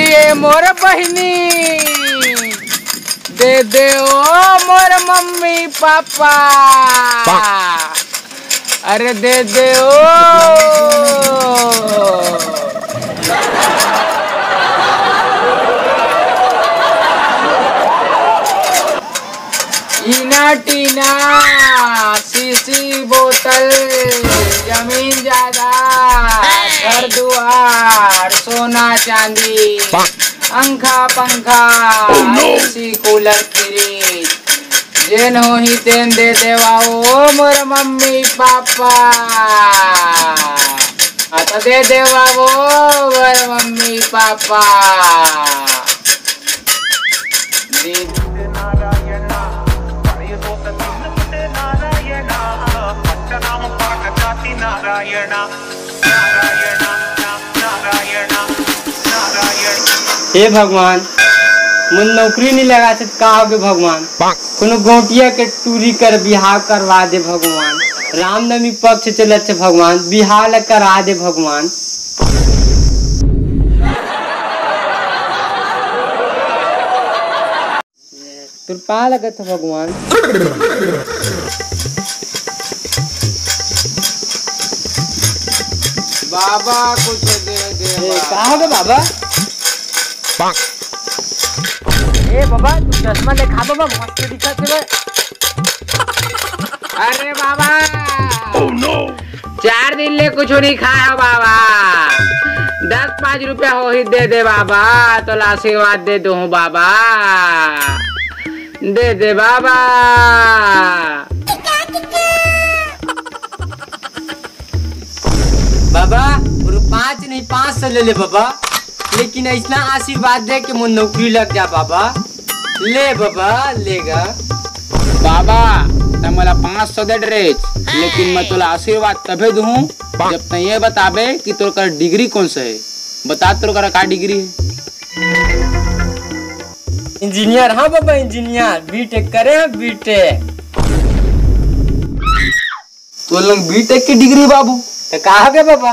ये मोर बहिनी दे दे ओ मोर mummy papa अरे दे दे ओ इना टीना सीसी बोतल जमीन जायदाद घर दुआर सोना चांदी पंखा पंखा एसी कूलर फ्रिज जेन हो ही तेन दे देवा ओ मोर मम्मी पापा तो दे देवा वो मोर मम्मी पापा हे भगवान मुझे नौकरी नहीं लगा तो का होगे भगवान कोनो गोटिया के टूरी कर बिहाव करवा दे भगवान रामनवमी पक्ष चले थे भगवान बिहाव करा दे भगवान तुरपा लगा था भगवान बाबा कुछ दे दे का होगे बाबा ए बाबा तू चश्मा दिखा बाबा मस्त दिखत है अरे बाबा oh, no. 4 दिन ले कुछ नहीं खाया बाबा 10-5 रुपया हो ही दे दे बाबा तो आशीर्वाद दे दो बाबा दे दे बाबा बाबा 5 नहीं 500 ले ले बाबा लेकिन ऐसा आशीर्वाद दे के मुझे नौकरी लग जा बाबा ले बाबा लेगा बाबा तो मला 500 दे ड्रेस लेकिन मैं तोला आशीर्वाद तबे दूँ जब तक ये बताबे कि तोर का डिग्री कौन सा है बता तोर का डिग्री है इंजीनियर हाँ बाबा इंजीनियर बीटेक करे हैं बीटेक तो लोग बीटेक की डिग्री बाबू तो कहा गए बाबा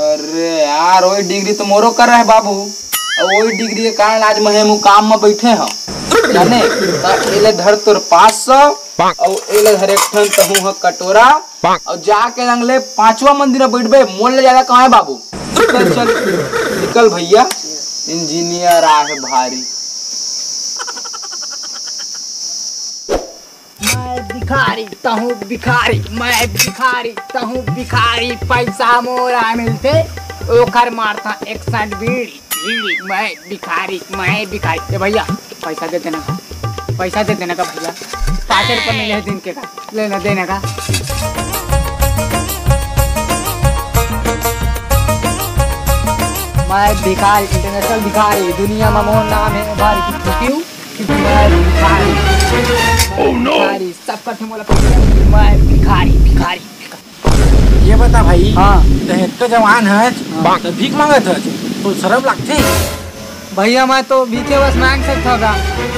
अरे यार वही डिग्री तो मोरो कर रहा है बाबू और वही डिग्री के कारण आज मैं मुकाम में बैठे हैं जाने एले धर तोर 500 और एले धर एक ठन तहु ह कटोरा और जाके रंगले 5वां मंदिर में बैठबे मोल ले ज्यादा कहाँ है बाबू चल निकल भैया इंजीनियर आ है भारी भिखारी तहु भिखारी मैं भिखारी तहु भिखारी पैसा मोरा मिलते ओखर मारता 61 बीड़ी बीड़ी मैं भिखारी ए भैया पैसा दे देना का भैया 5 रुपये मिले दिन के का लेना देने का मैं भिखारी इंटरनेशनल भिखारी दुनिया में मोर नाम है भारी Oh no! सब करते मोला मैं भिखारी ये बता भाई हाँ तो जवान है तो भीख मांगत है तो शर्म लगती भैया मैं तो भीखे बस मांग सकता था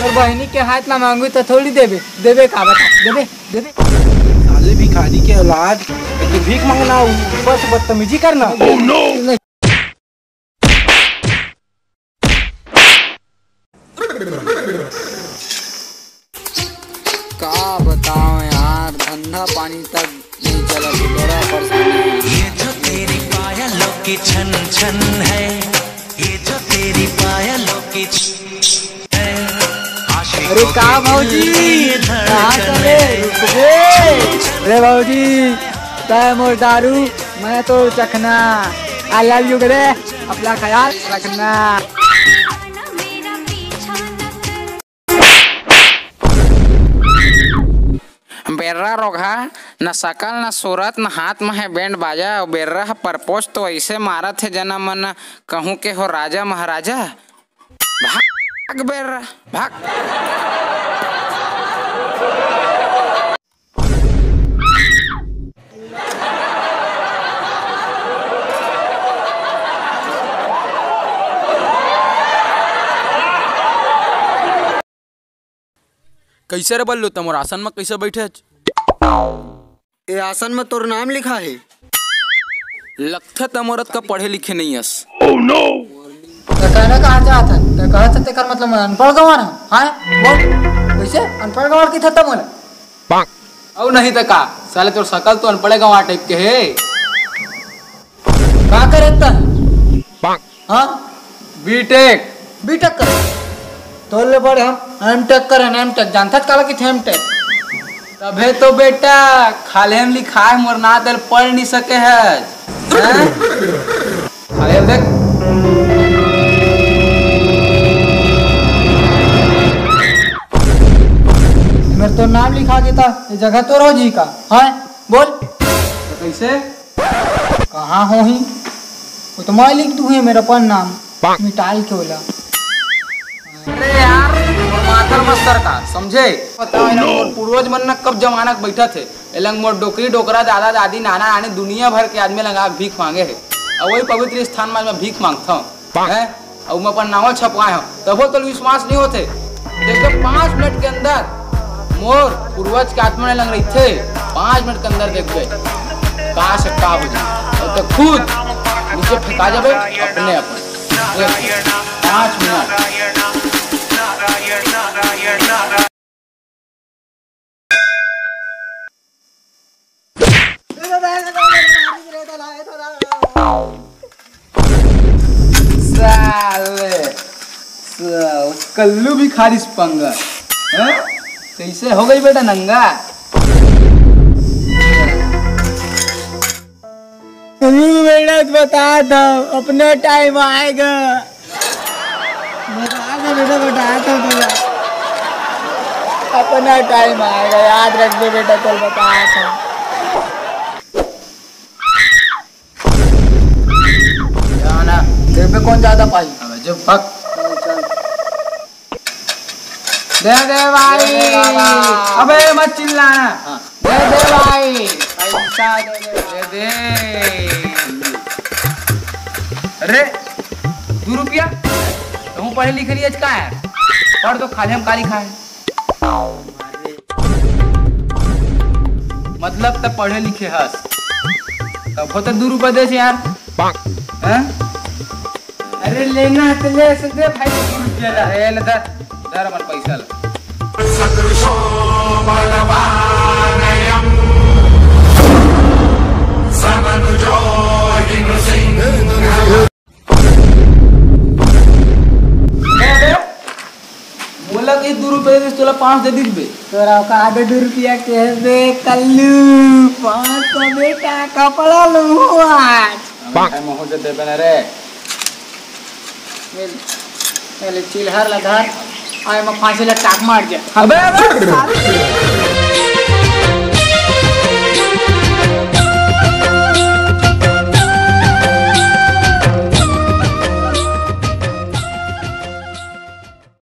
और बहनी के हाथ ना मांगू तो थोड़ी देबे का बता देबे साले भिखारी के औलाद तो भीख मांगना ऊपर से बदतमीजी करना oh, no! का बताओ यार धंधा पानी तक नहीं चला तो बड़ा परेशानी ये जो तेरी पायलों की छन छन है ये जो तेरी पायलों की है अरे का भाऊजी कहाँ चले अरे भाऊजी तय मोर दारू मैं तो चखना आई लव यू करे अपना ख्याल रखना बेर्रा रोगा न सकल न सूरत न हाथ में है बैंड बाजा और बेर्रा परपोज तो ऐसे मारत है जना मन कहूँ के हो राजा महाराजा भाग बेर्रा भाग कैसे रे बल्लू तुम आसन में कैसे बैठे? ए आसन में तोर नाम लिखा है। लगता तमरत का पढ़े लिखे नहीं हस। oh, no! तो कहना कहाँ चाहत है तो कहत ते कर मतलब अनपढ़ गंवार है हां बोल कैसे अनपढ़ गंवार की थता मोला और नहीं तो का साले तोर शकल तो अनपढ़े गंवार टाइप के है। का करे त हां बीटेक बीटेक कर तोले बड़े हम एमटेक करे एमटेक जानत काला की थे एमटेक तबे तो बेटा खाले हम लिखाए मोर ना दल पढ़ नहीं सके है खाले देख मेरे तो नाम लिखा के था ये जगह तो रोजी का हां बोल तो कैसे कहाँ हो ही वो तो मैं लिख दूँ है मेरा अपन नाम मिटाल के बोला अरे यार मोर माथर मस्तर का समझे बताओ ना मोर पूर्वज मन न कब जमाना के बैठा थे एलंग मोर डोकरी डोकरा दादा दादी नाना नानी दुनिया भर के आदमी लगा भीख मांगे है और वही पवित्र स्थान में मैं भीख मांगता हूँ हैं और मैं अपन नावल छपवाए हूँ तबो तो विश्वास नहीं होते देखो 5 मिनट के अंदर मोर पूर्वज के आत्मा ने लग रही थे 5 मिनट के अंदर देख गए कहाँ से का हो जाए और तो खुद नीचे फेंका जाबे अपने अपन 5 मिनट साले कल्लू भी खारिश पंगा हैं कैसे हो गई बेटा नंगा बेटा बता दो अपने टाइम आएगा बेटा बताया था तुझे अपना टाइम आएगा याद रख दे बेटा चल बताया था जाना तेरे पे कौन ज्यादा पाई अबे जब फक दे दे भाई अबे मत चिल्लाना दे दे भाई पैसा दे दे अरे 2 रुपया तुम पढ़े लिखे लिए का है पढ़ तो खाली हम का लिखा है मतलब तब पढ़े लिखे हस तब होता 2 रुपया दे यार हैं अरे लेना है तो ले सकते भाई 2 रुपया अरे ले दर दर अपन पैसा ले बोला कि 2 रुपये दे तोला 5 दे दी बे तोरा का आधे 2 रुपया के दे कल्लू 500 बेटा कपड़ा लू आज मोह दे बना रे पहले चिल्हर लगा आए मैं 5 लाख टाक मार जा अबे